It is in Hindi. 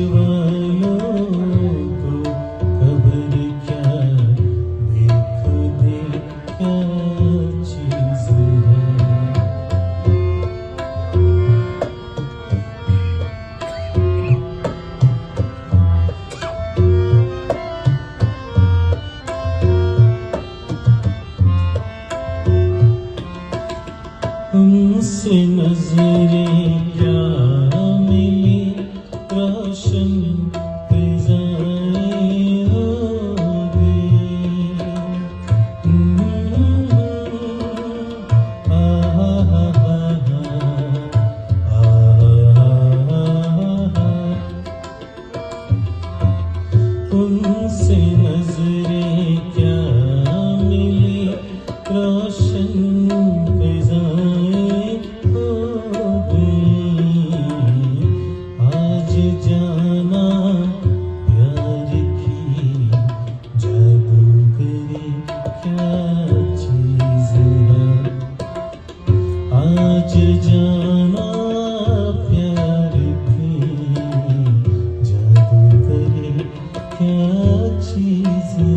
वालों को खबर क्या, देख दे क्या चीज है। उनसे नजरें क्या मिली, रोशन फिजाएं हो गई। उनसे नजरें क्या मिली, रोशन फिजाएं हो गई। आज जाना प्यार की जादूगरी क्या चीज है। आज जाना